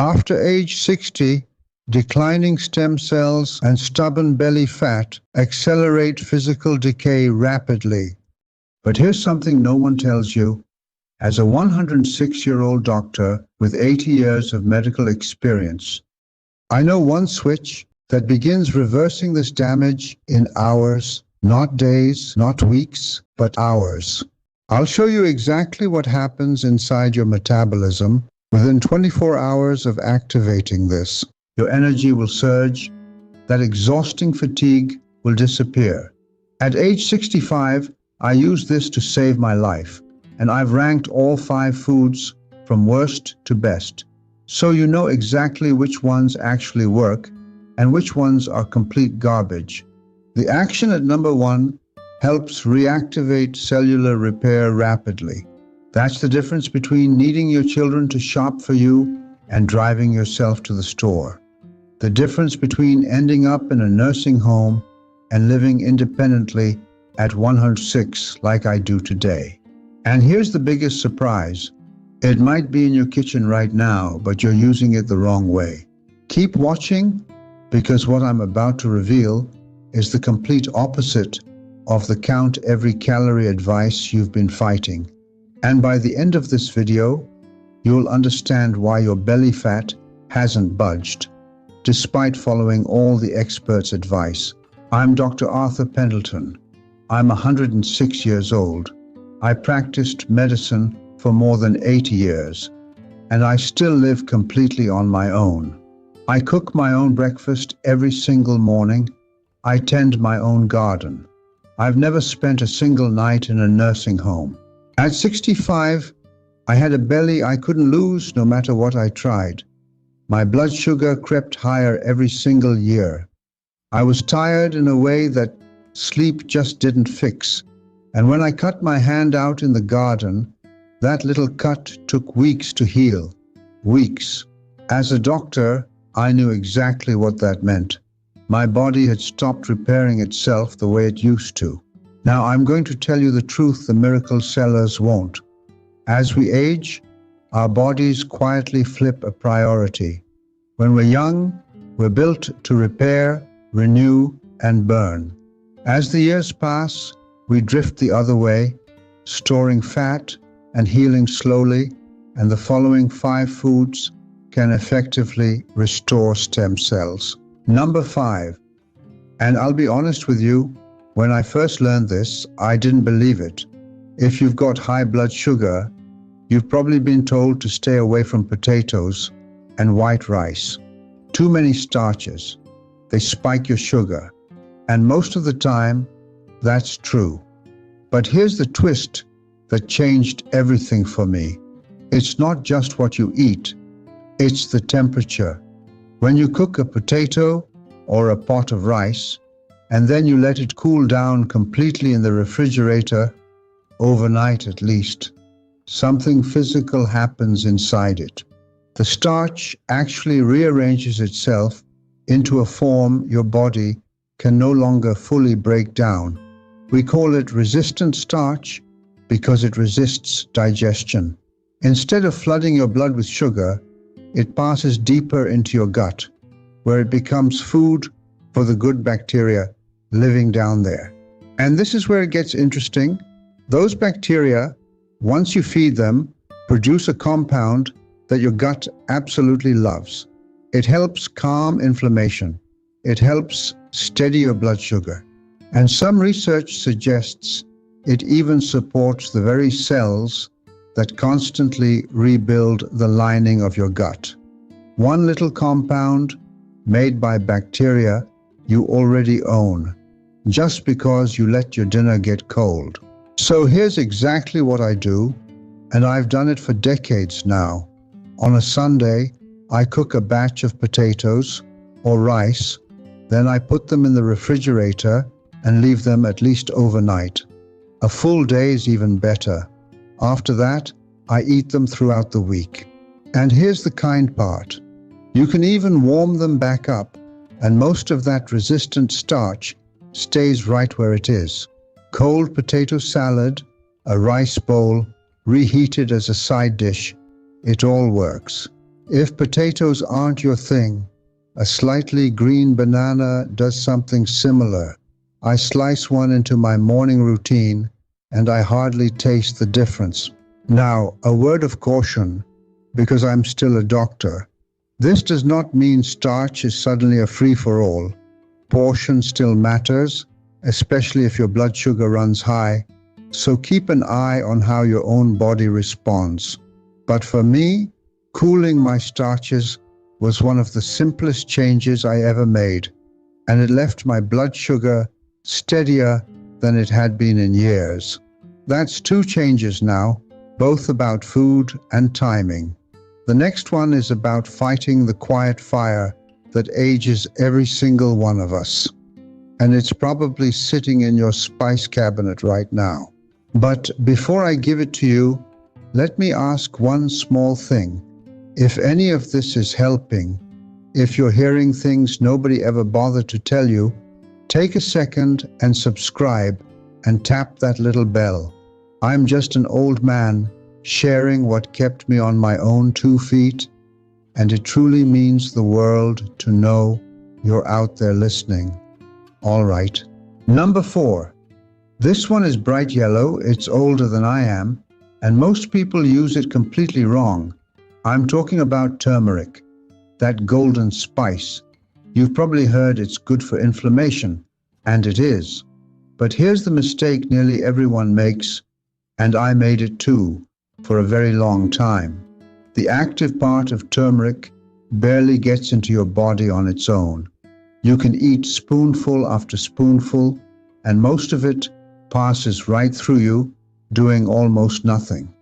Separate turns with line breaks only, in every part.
After age 60, declining stem cells and stubborn belly fat accelerate physical decay rapidly. But here's something no one tells you. As a 106-year-old doctor with 80 years of medical experience, I know one switch that begins reversing this damage in hours, not days, not weeks, but hours. I'll show you exactly what happens inside your metabolism within 24 hours of activating this. Your energy will surge, that exhausting fatigue will disappear. At age 65, I used this to save my life, and I've ranked all 5 foods from worst to best, so you know exactly which ones actually work and which ones are complete garbage. The action at number 1 helps reactivate cellular repair rapidly. That's the difference between needing your children to shop for you and driving yourself to the store. The difference between ending up in a nursing home and living independently at 106 like I do today. And here's the biggest surprise. It might be in your kitchen right now, but you're using it the wrong way. Keep watching, because what I'm about to reveal is the complete opposite of the count every calorie advice you've been fighting. And by the end of this video, you'll understand why your belly fat hasn't budged, despite following all the experts' advice. I'm Dr. Arthur Pendleton. I'm 106 years old. I practiced medicine for more than 80 years, and I still live completely on my own. I cook my own breakfast every single morning. I tend my own garden. I've never spent a single night in a nursing home. At 65, I had a belly I couldn't lose no matter what I tried. My blood sugar crept higher every single year. I was tired in a way that sleep just didn't fix. And when I cut my hand out in the garden, that little cut took weeks to heal. Weeks. As a doctor, I knew exactly what that meant. My body had stopped repairing itself the way it used to. Now I'm going to tell you the truth the miracle sellers won't. As we age, our bodies quietly flip a priority. When we're young, we're built to repair, renew, and burn. As the years pass, we drift the other way, storing fat and healing slowly, and the following 5 foods can effectively restore stem cells. Number 5, and I'll be honest with you, when I first learned this, I didn't believe it. If you've got high blood sugar, you've probably been told to stay away from potatoes and white rice. Too many starches. They spike your sugar. And most of the time, that's true. But here's the twist that changed everything for me. It's not just what you eat, it's the temperature. When you cook a potato or a pot of rice, and then you let it cool down completely in the refrigerator, overnight at least, something physical happens inside it. The starch actually rearranges itself into a form your body can no longer fully break down. We call it resistant starch because it resists digestion. Instead of flooding your blood with sugar, it passes deeper into your gut, where it becomes food for the good bacteria living down there. And this is where it gets interesting. Those bacteria, once you feed them, produce a compound that your gut absolutely loves. It helps calm inflammation. It helps steady your blood sugar. And some research suggests it even supports the very cells that constantly rebuild the lining of your gut. One little compound made by bacteria you already own, just because you let your dinner get cold. So here's exactly what I do, and I've done it for decades now. On a Sunday, I cook a batch of potatoes or rice, then I put them in the refrigerator and leave them at least overnight. A full day is even better. After that, I eat them throughout the week. And here's the kind part. You can even warm them back up, and most of that resistant starch stays right where it is. Cold potato salad, a rice bowl, reheated as a side dish, it all works. If potatoes aren't your thing, a slightly green banana does something similar. I slice one into my morning routine, and I hardly taste the difference. Now, a word of caution, because I'm still a doctor. This does not mean starch is suddenly a free-for-all. Portion still matters, especially if your blood sugar runs high, so keep an eye on how your own body responds. But for me, cooling my starches was one of the simplest changes I ever made, and it left my blood sugar steadier than it had been in years. That's 2 changes now, both about food and timing. The next one is about fighting the quiet fire that ages every single one of us. And it's probably sitting in your spice cabinet right now. But before I give it to you, let me ask one small thing. If any of this is helping, if you're hearing things nobody ever bothered to tell you, take a second and subscribe and tap that little bell. I'm just an old man sharing what kept me on my own 2 feet, and it truly means the world to know you're out there listening. All right. Number 4. This one is bright yellow, it's older than I am, and most people use it completely wrong. I'm talking about turmeric, that golden spice. You've probably heard it's good for inflammation, and it is. But here's the mistake nearly everyone makes, and I made it too, for a very long time. The active part of turmeric barely gets into your body on its own. You can eat spoonful after spoonful, and most of it passes right through you, doing almost nothing.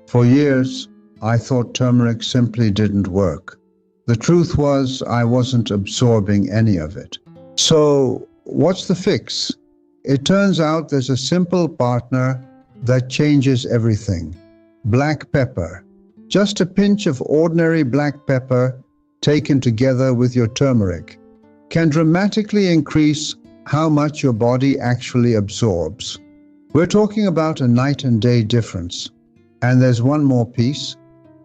For years, I thought turmeric simply didn't work. The truth was, I wasn't absorbing any of it. So, what's the fix? It turns out there's a simple partner that changes everything. Black pepper. Just a pinch of ordinary black pepper taken together with your turmeric can dramatically increase how much your body actually absorbs. We're talking about a night and day difference. And there's one more piece.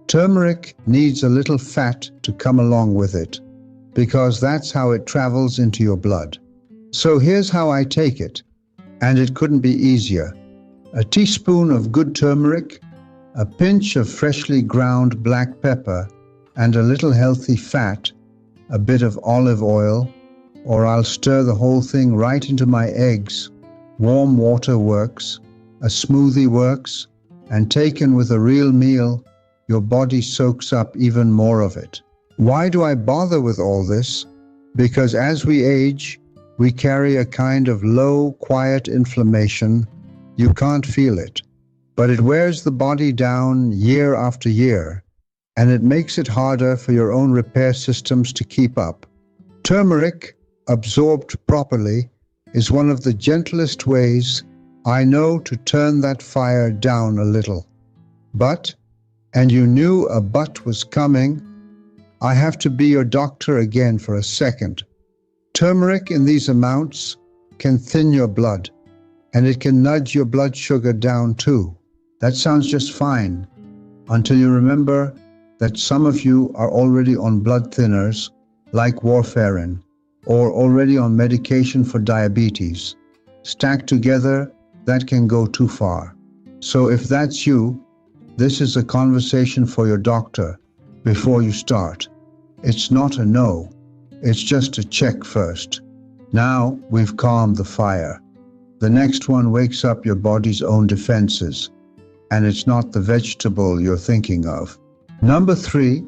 Turmeric needs a little fat to come along with it, because that's how it travels into your blood. So here's how I take it, and it couldn't be easier. A teaspoon of good turmeric, a pinch of freshly ground black pepper, and a little healthy fat, a bit of olive oil, or I'll stir the whole thing right into my eggs. Warm water works, a smoothie works, and taken with a real meal, your body soaks up even more of it. Why do I bother with all this? Because as we age, we carry a kind of low, quiet inflammation. You can't feel it, but it wears the body down year after year, and it makes it harder for your own repair systems to keep up. Turmeric, absorbed properly, is one of the gentlest ways I know to turn that fire down a little. But, and you knew a but was coming, I have to be your doctor again for a second. Turmeric in these amounts can thin your blood, and it can nudge your blood sugar down too. That sounds just fine, until you remember that some of you are already on blood thinners, like warfarin, or already on medication for diabetes. Stacked together, that can go too far. So if that's you, this is a conversation for your doctor before you start. It's not a no, it's just a check first. Now we've calmed the fire. The next one wakes up your body's own defenses, and it's not the vegetable you're thinking of. Number 3,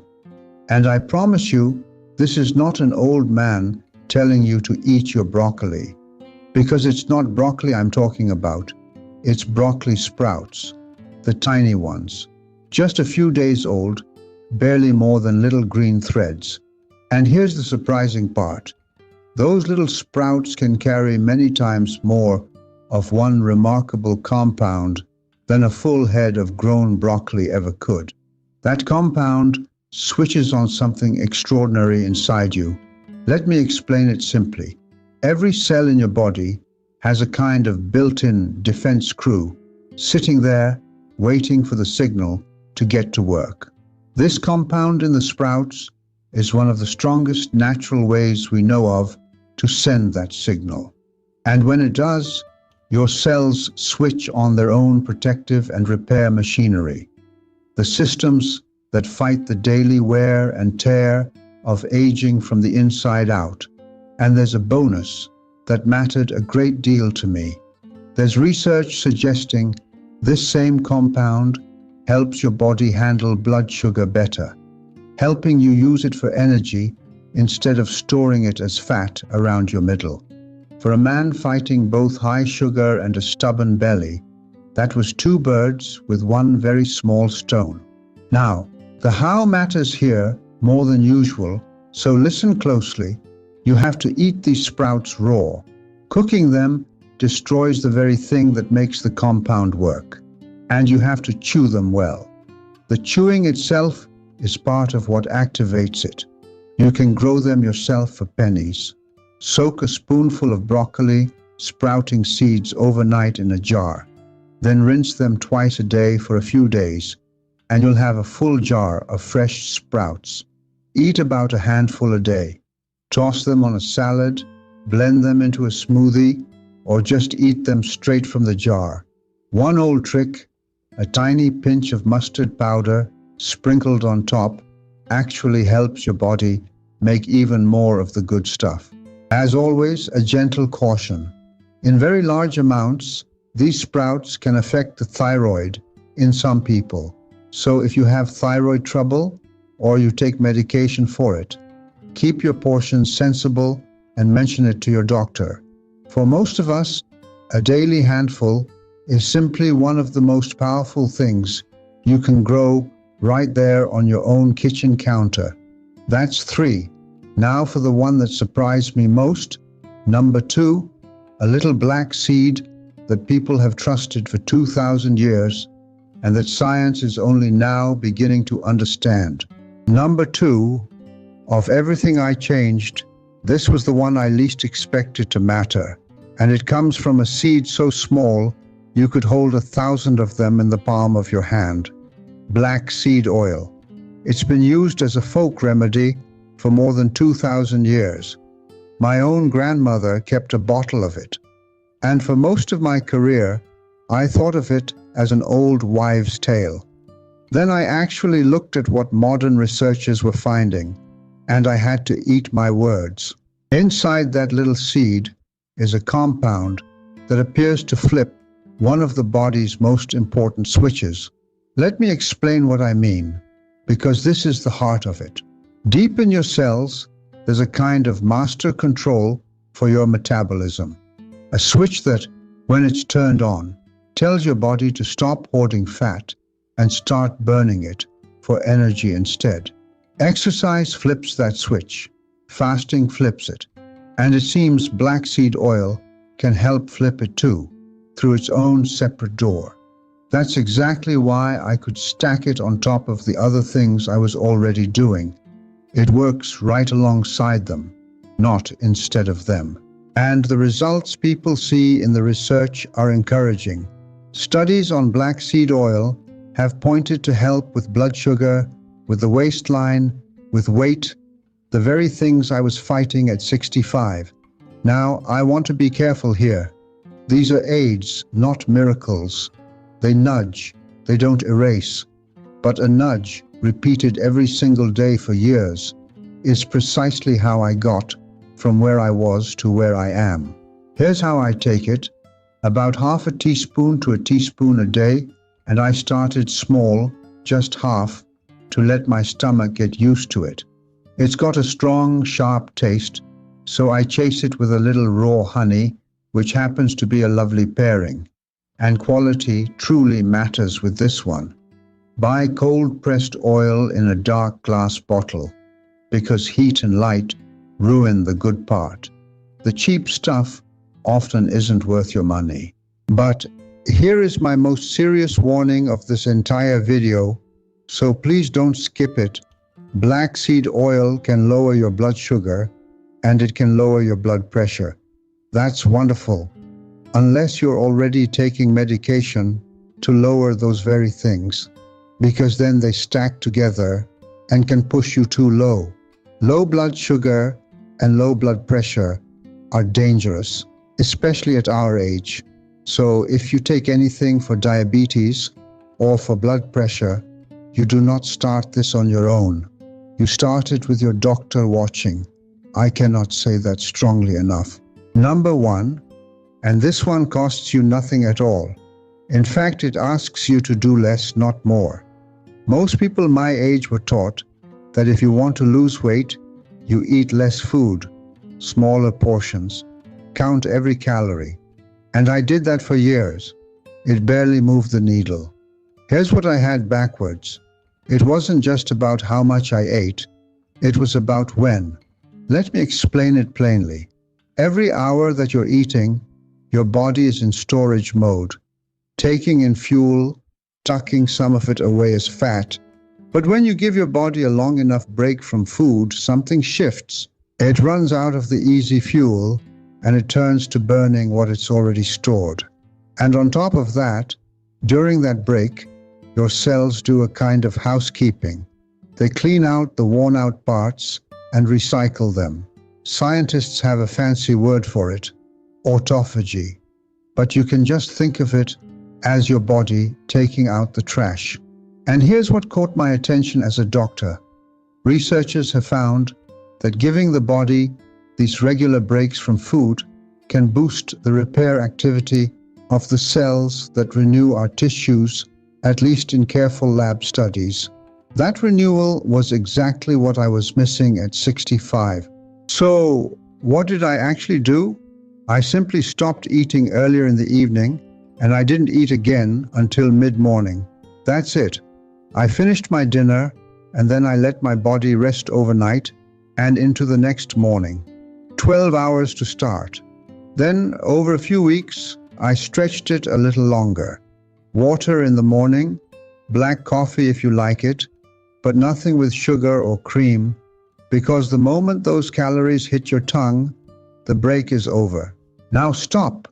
and I promise you, this is not an old man telling you to eat your broccoli, because it's not broccoli I'm talking about. It's broccoli sprouts, the tiny ones, just a few days old, barely more than little green threads. And here's the surprising part. Those little sprouts can carry many times more of one remarkable compound than a full head of grown broccoli ever could. That compound switches on something extraordinary inside you. Let me explain it simply. Every cell in your body has a kind of built-in defense crew sitting there waiting for the signal to get to work. This compound in the sprouts is one of the strongest natural ways we know of to send that signal. And when it does, your cells switch on their own protective and repair machinery. The systems that fight the daily wear and tear of aging from the inside out. And there's a bonus that mattered a great deal to me. There's research suggesting this same compound helps your body handle blood sugar better, helping you use it for energy instead of storing it as fat around your middle. For a man fighting both high sugar and a stubborn belly, that was two birds with one very small stone. Now, the how matters here more than usual, so listen closely. You have to eat these sprouts raw. Cooking them destroys the very thing that makes the compound work, and you have to chew them well. The chewing itself is part of what activates it. You can grow them yourself for pennies. Soak a spoonful of broccoli sprouting seeds overnight in a jar. Then rinse them twice a day for a few days, and you'll have a full jar of fresh sprouts. Eat about a handful a day. Toss them on a salad, blend them into a smoothie, or just eat them straight from the jar. One old trick, a tiny pinch of mustard powder sprinkled on top, actually helps your body make even more of the good stuff. As always, a gentle caution. In very large amounts, these sprouts can affect the thyroid in some people. So if you have thyroid trouble or you take medication for it, keep your portions sensible and mention it to your doctor. For most of us, a daily handful is simply one of the most powerful things you can grow right there on your own kitchen counter. That's 3. Now for the one that surprised me most. Number 2, a little black seed that people have trusted for 2,000 years and that science is only now beginning to understand. Number 2, of everything I changed, this was the one I least expected to matter. And it comes from a seed so small you could hold 1,000 of them in the palm of your hand. Black seed oil. It's been used as a folk remedy for more than 2,000 years. My own grandmother kept a bottle of it. And for most of my career, I thought of it as an old wives' tale. Then I actually looked at what modern researchers were finding, and I had to eat my words. Inside that little seed is a compound that appears to flip one of the body's most important switches. Let me explain what I mean, because this is the heart of it. Deep in your cells, there's a kind of master control for your metabolism. A switch that, when it's turned on, tells your body to stop hoarding fat and start burning it for energy instead. Exercise flips that switch. Fasting flips it. And it seems black seed oil can help flip it too, through its own separate door. That's exactly why I could stack it on top of the other things I was already doing. It works right alongside them, not instead of them. And the results people see in the research are encouraging. Studies on black seed oil have pointed to help with blood sugar, with the waistline, with weight, the very things I was fighting at 65. Now, I want to be careful here. These are aids, not miracles. They nudge, they don't erase. But a nudge, repeated every single day for years, is precisely how I got from where I was to where I am. Here's how I take it. About half a teaspoon to a teaspoon a day, and I started small, just half, to let my stomach get used to it. It's got a strong, sharp taste, so I chase it with a little raw honey, which happens to be a lovely pairing. And quality truly matters with this one. Buy cold-pressed oil in a dark glass bottle, because heat and light ruin the good part. The cheap stuff often isn't worth your money. But here is my most serious warning of this entire video, so please don't skip it. Black seed oil can lower your blood sugar, and it can lower your blood pressure. That's wonderful, unless you're already taking medication to lower those very things. because then they stack together and can push you too low. Low blood sugar and low blood pressure are dangerous, especially at our age. So if you take anything for diabetes or for blood pressure, you do not start this on your own. You start it with your doctor watching. I cannot say that strongly enough. Number one, and this one costs you nothing at all. In fact, it asks you to do less, not more. Most people my age were taught that if you want to lose weight, you eat less food, smaller portions, count every calorie. And I did that for years. It barely moved the needle. Here's what I had backwards. It wasn't just about how much I ate. It was about when. Let me explain it plainly. Every hour that you're eating, your body is in storage mode, taking in fuel, tucking some of it away as fat. But when you give your body a long enough break from food, something shifts. It runs out of the easy fuel and it turns to burning what it's already stored. And on top of that, during that break, your cells do a kind of housekeeping. They clean out the worn-out parts and recycle them. Scientists have a fancy word for it, autophagy. But you can just think of it as your body taking out the trash. And here's what caught my attention as a doctor. Researchers have found that giving the body these regular breaks from food can boost the repair activity of the cells that renew our tissues, at least in careful lab studies. That renewal was exactly what I was missing at 65. So, what did I actually do? I simply stopped eating earlier in the evening, and I didn't eat again until mid-morning. That's it. I finished my dinner, and then I let my body rest overnight and into the next morning. 12 hours to start. Then, over a few weeks, I stretched it a little longer. Water in the morning, black coffee if you like it, but nothing with sugar or cream, because the moment those calories hit your tongue, the break is over. Now stop.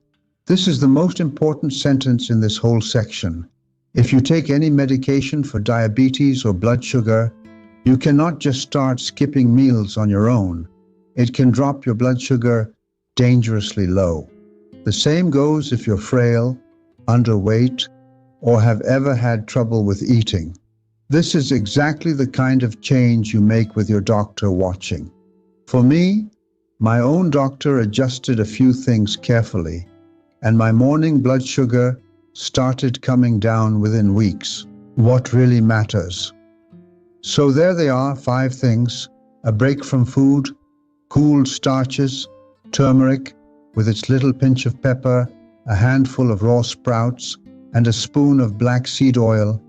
This is the most important sentence in this whole section. If you take any medication for diabetes or blood sugar, you cannot just start skipping meals on your own. It can drop your blood sugar dangerously low. The same goes if you're frail, underweight, or have ever had trouble with eating. This is exactly the kind of change you make with your doctor watching. For me, my own doctor adjusted a few things carefully, and my morning blood sugar started coming down within weeks. What really matters. So there they are, 5 things: a break from food, cooled starches, turmeric with its little pinch of pepper, a handful of raw sprouts, and a spoon of black seed oil.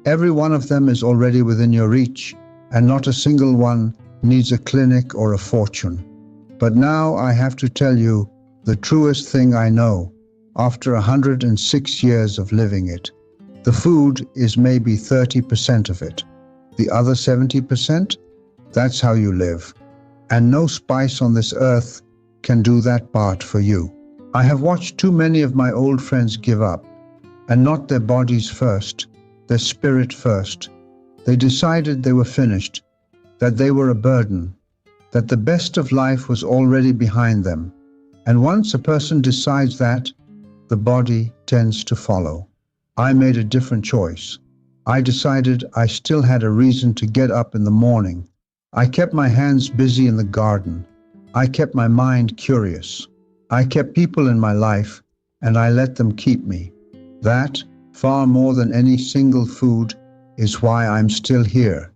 Every one of them is already within your reach, and not a single one needs a clinic or a fortune. But now I have to tell you the truest thing I know, after 106 years of living it. The food is maybe 30% of it. The other 70%? That's how you live. And no spice on this earth can do that part for you. I have watched too many of my old friends give up, and not their bodies first, their spirit first. They decided they were finished, that they were a burden, that the best of life was already behind them. And once a person decides that, the body tends to follow. I made a different choice. I decided I still had a reason to get up in the morning. I kept my hands busy in the garden. I kept my mind curious. I kept people in my life, and I let them keep me. That, far more than any single food, is why I'm still here,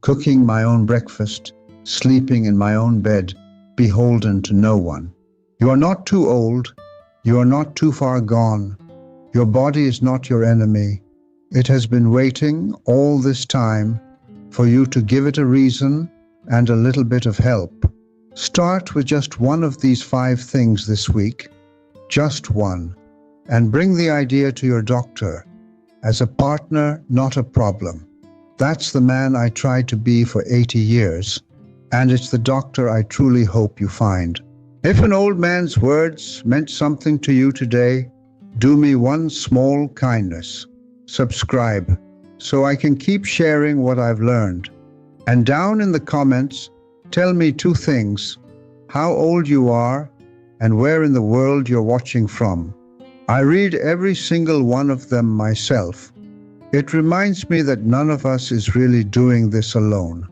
cooking my own breakfast, sleeping in my own bed, beholden to no one. You are not too old. You are not too far gone. Your body is not your enemy. It has been waiting all this time for you to give it a reason and a little bit of help. Start with just one of these 5 things this week, just one, and bring the idea to your doctor as a partner, not a problem. That's the man I tried to be for 80 years, and it's the doctor I truly hope you find. If an old man's words meant something to you today, do me one small kindness. Subscribe. so I can keep sharing what I've learned. And down in the comments, tell me two things: how old you are and where in the world you're watching from. I read every single one of them myself. It reminds me that none of us is really doing this alone.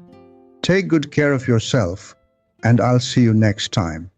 Take good care of yourself, and I'll see you next time.